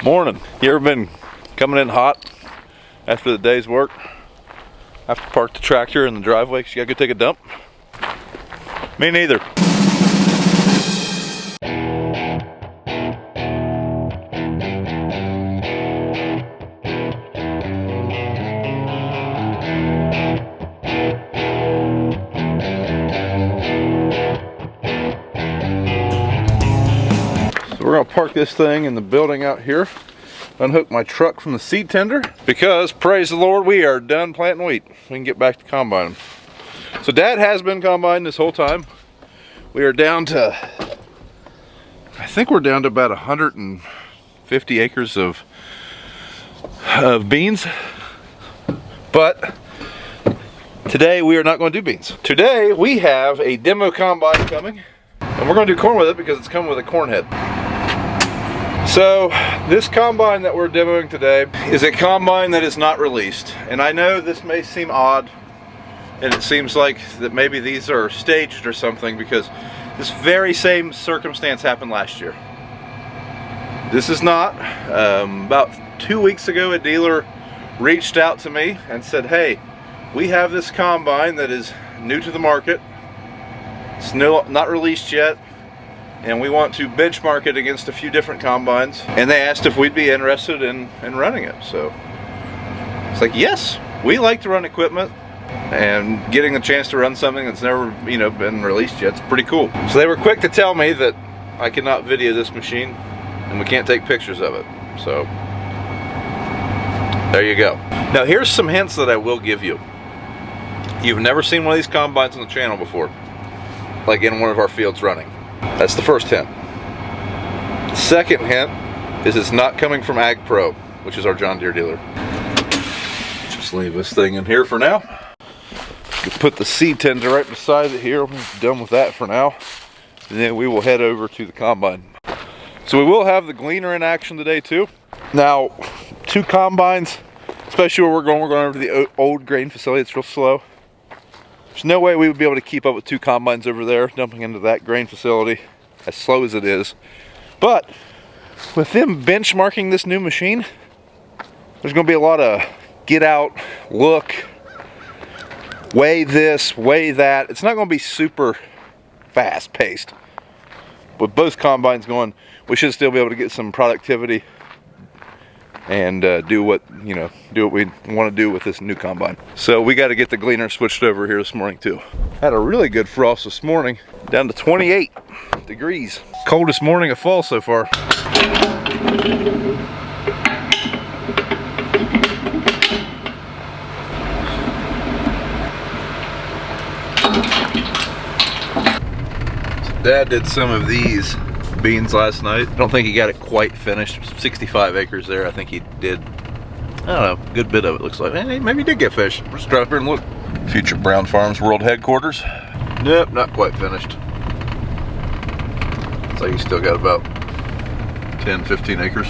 Morning. You ever been coming in hot after the day's work? Have to park the tractor in the driveway because you gotta go take a dump? Me neither. We're gonna park this thing in the building out here, unhook my truck from the seed tender, because praise the Lord, we are done planting wheat. We can get back to combining. So Dad has been combining this whole time. We are down to, I think we're down to about 150 acres of beans. But today we are not going to do beans. Today we have a demo combine coming, and we're going to do corn with it because it's coming with a corn head. So this combine that we're demoing today is a combine that is not released. And I know this may seem odd, and it seems like that maybe these are staged or something, because this very same circumstance happened last year. This is not. About 2 weeks ago, a dealer reached out to me and said, hey, we have this combine that is new to the market. It's not released yet, and we want to benchmark it against a few different combines, and they asked if we'd be interested in running it. So it's like, yes, we like to run equipment, and getting the chance to run something that's never been released yet, it's pretty cool. So they were quick to tell me that I cannot video this machine and we can't take pictures of it. So there you go. Now here's some hints that I will give you. You've never seen one of these combines on the channel before, like in one of our fields running. That's the first hint. The second hint is it's not coming from Ag Pro, which is our John Deere dealer. Just leave this thing in here for now. Put the seed tender right beside it here. We're done with that for now. And then we will head over to the combine. So we will have the Gleaner in action today too. Now, two combines, especially where we're going over to the old grain facility. It's real slow. There's no way we would be able to keep up with two combines over there dumping into that grain facility, as slow as it is. But with them benchmarking this new machine, there's going to be a lot of get out, look, weigh this, weigh that. It's not going to be super fast paced. With both combines going, we should still be able to get some productivity and do what we want to do with this new combine. So we got to get the Gleaner switched over here this morning too. Had a really good frost this morning, down to 28 degrees. Coldest morning of fall so far. So Dad did some of these beans last night. I don't think he got it quite finished. 65 acres there. I think he did, I don't know, a good bit of it looks like. Maybe he did get finished. Let's drop here and look. Future Brown Farms World Headquarters. Nope, not quite finished. Looks like he's still got about 10, 15 acres.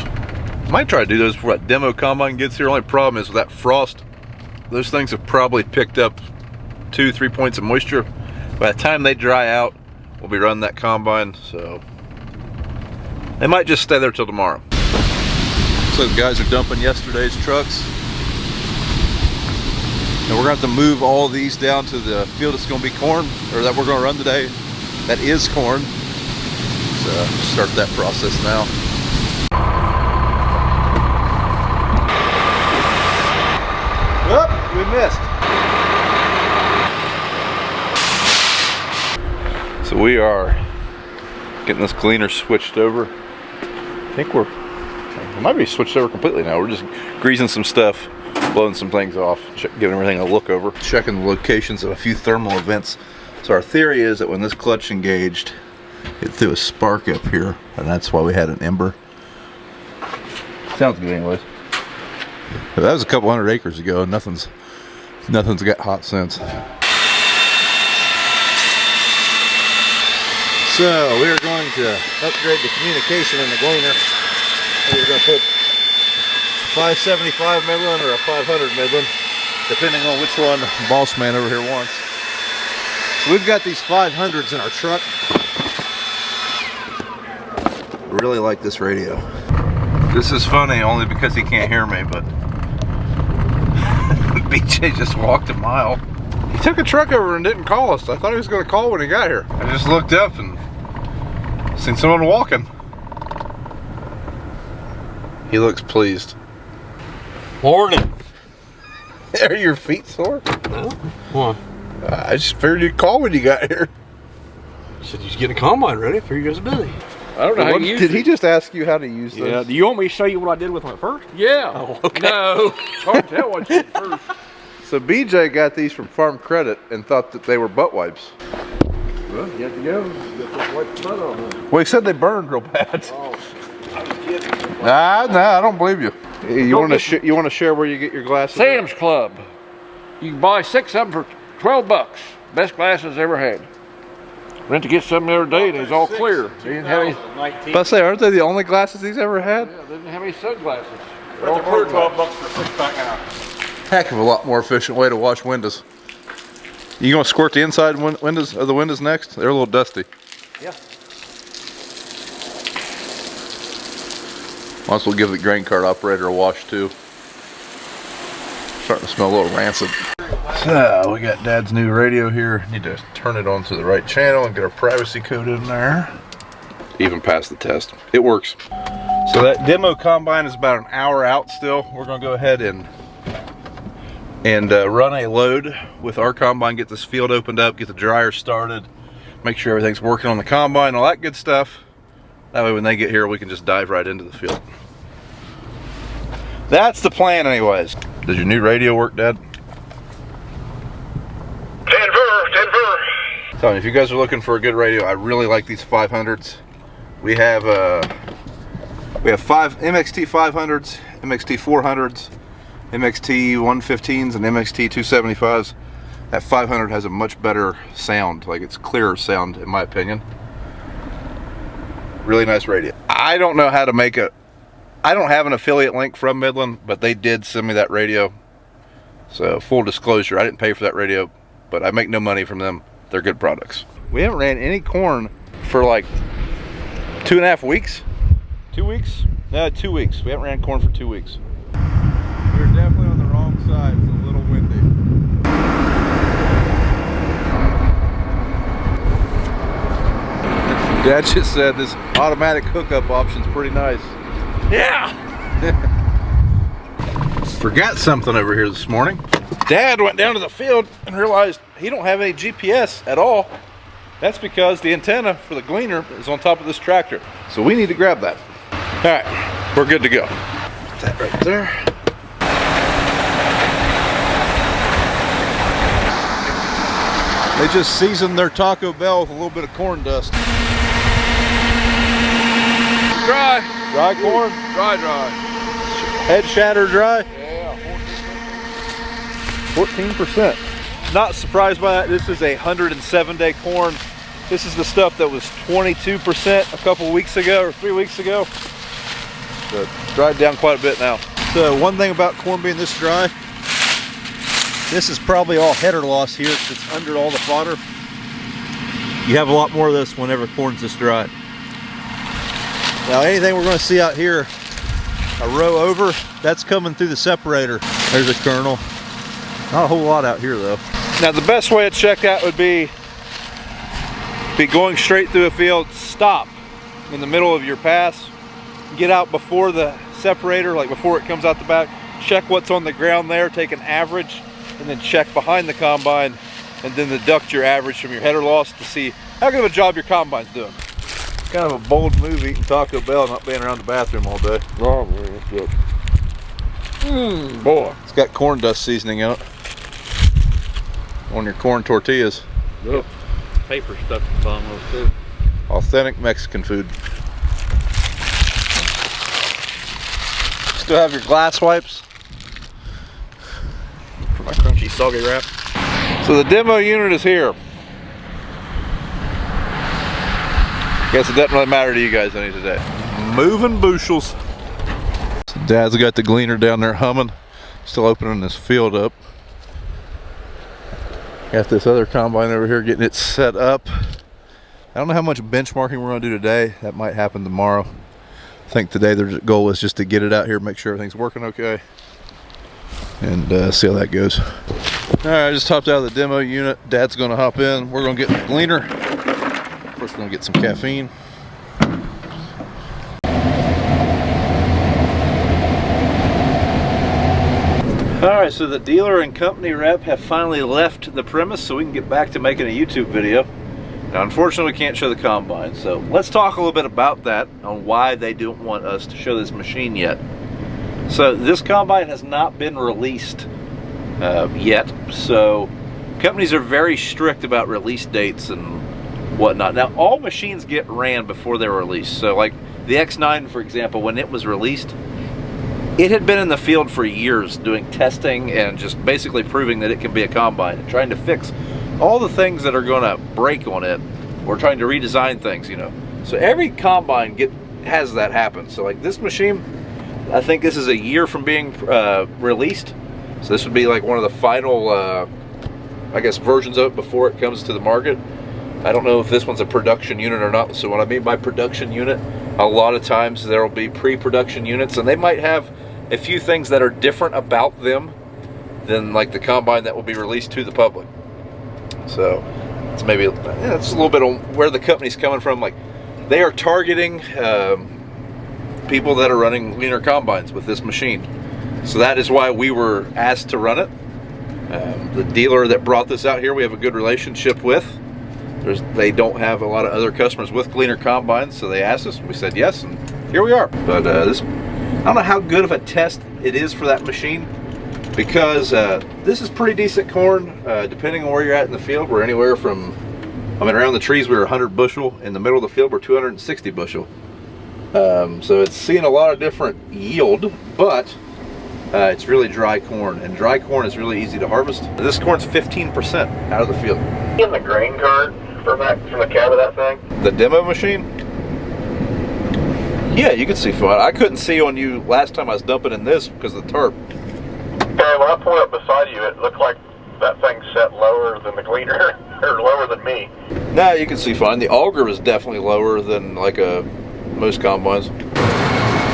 Might try to do those before that demo combine gets here. Only problem is with that frost, those things have probably picked up 2-3 points of moisture. By the time they dry out, we'll be running that combine, so they might just stay there till tomorrow. So the guys are dumping yesterday's trucks. And we're going to have to move all these down to the field that's going to be corn, or that we're going to run today. That is corn. So start that process now. Oh, we missed. So we are getting this Gleaner switched over. I think it might be switched over completely now. We're just greasing some stuff, blowing some things off, giving everything a look over, checking the locations of a few thermal events. So our theory is that when this clutch engaged, it threw a spark up here, and that's why we had an ember. Sounds good anyways. But that was a couple hundred acres ago, and nothing's got hot since. So we are going to upgrade the communication in the Gleaner. We're going to put 575 Midland or a 500 Midland, depending on which one boss man over here wants. So we've got these 500s in our truck. I really like this radio. This is funny only because he can't hear me, but BJ just walked a mile. He took a truck over and didn't call us. I thought he was going to call when he got here. I just looked up and seen someone walking. He looks pleased. Morning. Are your feet sore? No. Why? I just figured you'd call when you got here. You said you was getting a combine ready. I figured you guys busy. I don't know how you use Did it. he just ask you how to use this? Yeah. Do you want me to show you what I did with it first? Yeah. Oh, okay. No. It's hard to tell what you did first. So BJ got these from Farm Credit and thought that they were butt wipes. Well, you have to go. You have to wipe the butt on them. Well, he said they burned real bad. Oh, I was kidding. Nah, I don't believe you. You want to share where you get your glasses? Sam's Club. You can buy 6 of them for $12. Best glasses ever had. Went to get some the other day and it was all clear. They didn't have any. But I say, aren't they the only glasses he's ever had? Yeah, they didn't have any sunglasses. They're all clear. $12 for a 6-pack now. Heck of a lot more efficient way to wash windows. You gonna squirt the inside windows of the windows next? They're a little dusty. Yeah. Might as well give the grain cart operator a wash too. Starting to smell a little rancid. So we got Dad's new radio here. Need to turn it on to the right channel and get our privacy code in there. Even passed the test. It works. So that demo combine is about an hour out still. We're gonna go ahead and run a load with our combine, get this field opened up, get the dryer started, make sure everything's working on the combine, all that good stuff. That way when they get here, we can just dive right into the field. That's the plan anyways. Does your new radio work, Dad? Denver. Telling you, if you guys are looking for a good radio, I really like these 500s. We have 5 MXT 500s, MXT 400s, MXT 115s, and MXT 275s. That 500 has a much better sound, like it's clearer sound in my opinion. Really nice radio. I don't know how to make it. I don't have an affiliate link from Midland, but they did send me that radio. So full disclosure, I didn't pay for that radio, but I make no money from them. They're good products. We haven't ran any corn for like 2.5 weeks. 2 weeks? No, 2 weeks. We haven't ran corn for 2 weeks. We're definitely on the wrong side. It's a little windy. Dad just said this automatic hookup option's pretty nice. Yeah. Forgot something over here this morning. Dad went down to the field and realized he don't have any GPS at all. That's because the antenna for the Gleaner is on top of this tractor. So we need to grab that. All right, we're good to go. Put that right there. They just seasoned their Taco Bell with a little bit of corn dust. Dry. Dry corn? Dry. Head shatter dry? Yeah, 14%. Not surprised by that. This is a 107-day corn. This is the stuff that was 22% a couple weeks ago or 3 weeks ago. So it's dried down quite a bit now. So one thing about corn being this dry, this is probably all header loss here because it's under all the fodder. You have a lot more of this whenever corn's this dry. Now anything we're going to see out here a row over, that's coming through the separator. There's a kernel. Not a whole lot out here though. Now the best way to check that would be going straight through a field, stop in the middle of your pass, get out before the separator, like before it comes out the back, check what's on the ground there, take an average, and then check behind the combine, and then deduct your average from your header loss to see how good of a job your combine's doing. Kind of a bold move eating Taco Bell, not being around the bathroom all day. Oh, man, that's good. Boy. It's got corn dust seasoning in it on your corn tortillas. Yep. Paper stuff at the bottom of it too. Authentic Mexican food. Still have your glass wipes for my crunchy soggy wrap. So the demo unit is here. Guess it doesn't really matter to you guys any today. Moving bushels. So Dad's got the Gleaner down there humming. Still opening this field up. Got this other combine over here getting it set up. I don't know how much benchmarking we're going to do today. That might happen tomorrow. think today their goal is just to get it out here, make sure everything's working okay, and see how that goes. All right, I just hopped out of the demo unit. Dad's gonna hop in. We're gonna get the Gleaner. First, we're gonna get some caffeine. All right, so the dealer and company rep have finally left the premise so we can get back to making a YouTube video. Now, unfortunately, we can't show the combine, so let's talk a little bit about that, on why they don't want us to show this machine yet. So this combine has not been released yet, so companies are very strict about release dates and whatnot. Now, all machines get ran before they're released. So like the X9, for example, when it was released, it had been in the field for years doing testing and just basically proving that it can be a combine and trying to fix all the things that are going to break on it, or trying to redesign things, you know. So every combine has that happen. So like this machine, I think this is a year from being released. So this would be like one of the final, I guess, versions of it before it comes to the market. I don't know if this one's a production unit or not. So what I mean by production unit, a lot of times there will be pre-production units, and they might have a few things that are different about them than like the combine that will be released to the public. So it's maybe, yeah, it's a little bit on where the company's coming from. Like they are targeting people that are running Gleaner combines with this machine. So that is why we were asked to run it. The dealer that brought this out here, we have a good relationship with. They don't have a lot of other customers with Gleaner combines, so they asked us, and we said yes, and here we are. But I don't know how good of a test it is for that machine, because this is pretty decent corn, depending on where you're at in the field. We're anywhere from, I mean, around the trees we were 100 bushel, in the middle of the field we're 260 bushel. So it's seeing a lot of different yield, but it's really dry corn, and dry corn is really easy to harvest. This corn's 15% out of the field. In the grain cart from the cab of that thing? The demo machine? Yeah, you can see fine. I couldn't see on you last time I was dumping in this because of the tarp. Okay, when I pulled up beside you, it looked like that thing set lower than the Gleaner, or lower than me. Nah, you can see fine. The auger was definitely lower than like most combines.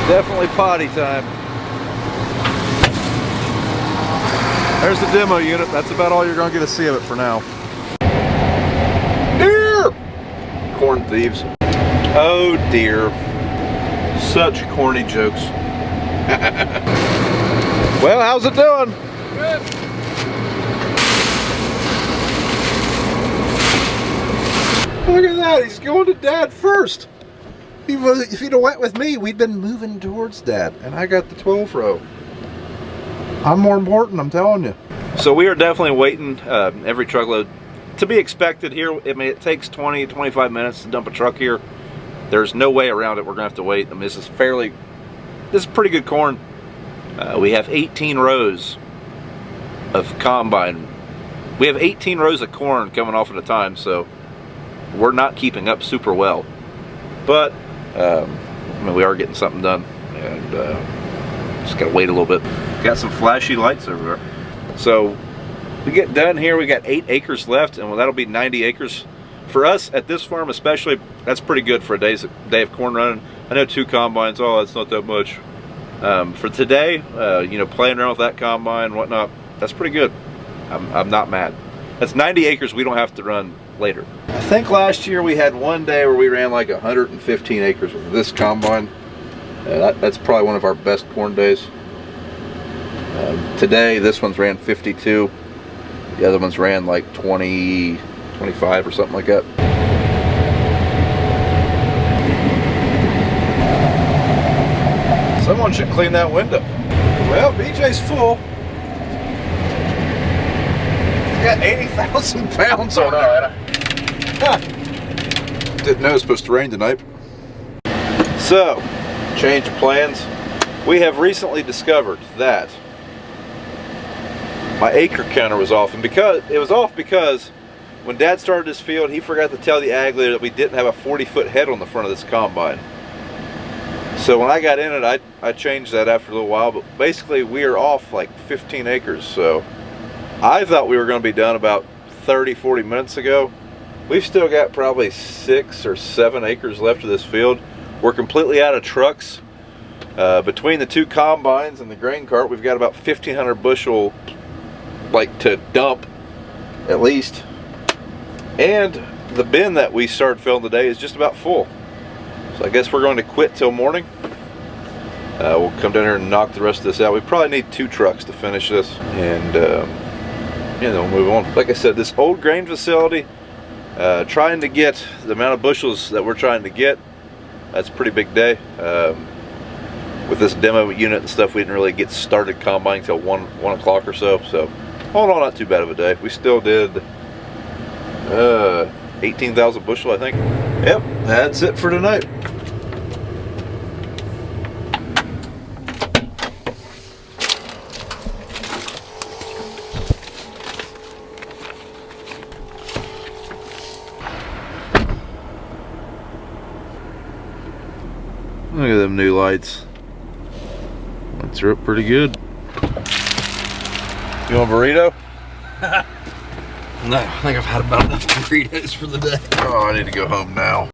Definitely potty time. There's the demo unit. That's about all you're going to get to see of it for now. Deer! Corn thieves. Oh dear. Such corny jokes. Well, how's it doing? Good. Look at that. He's going to Dad first. If he'd have went with me, we'd been moving towards Dad. And I got the 12 row. I'm more important, I'm telling you. So we are definitely waiting every truckload to be expected here. I mean, it takes 20, 25 minutes to dump a truck here. There's no way around it. We're gonna have to wait. I mean, this is pretty good corn. We have 18 rows of combine. We have 18 rows of corn coming off at a time, so we're not keeping up super well. But I mean, we are getting something done, and just gotta wait a little bit. Got some flashy lights over there. So we get done here, we got 8 acres left, and that'll be 90 acres. For us at this farm especially, that's pretty good for a day of corn running. I know 2 combines, oh, that's not that much. For today, you know, playing around with that combine and whatnot, that's pretty good. I'm not mad. That's 90 acres we don't have to run later. I think last year we had one day where we ran like 115 acres with this combine. That's probably one of our best corn days. Today, this one's ran 52. The other one's ran like 20, 25 or something like that. Someone should clean that window. Well, BJ's full. He's got 80,000 pounds on it. Huh. Didn't know it was supposed to rain tonight. So, change of plans. We have recently discovered that my acre counter was off, and because when Dad started this field, he forgot to tell the ag leader that we didn't have a 40-foot head on the front of this combine. So when I got in it, I changed that after a little while, but basically we are off like 15 acres. So I thought we were going to be done about 30-40 minutes ago. We've still got probably 6 or 7 acres left of this field. We're completely out of trucks Between the two combines and the grain cart, we've got about 1,500 bushel like to dump at least, and the bin that we started filling today is just about full. So I guess we're going to quit till morning. We'll come down here and knock the rest of this out. We probably need 2 trucks to finish this, and then we'll move on. Like I said, this old grain facility, trying to get the amount of bushels that we're trying to get, that's a pretty big day. With this demo unit and stuff, we didn't really get started combining till 1 o'clock or so. So all in all, not too bad of a day. We still did 18,000 bushel, I think. Yep, that's it for tonight. Look at them new lights. Lights are up pretty good. You want a burrito? No, I think I've had about enough burritos for the day. Oh, I need to go home now.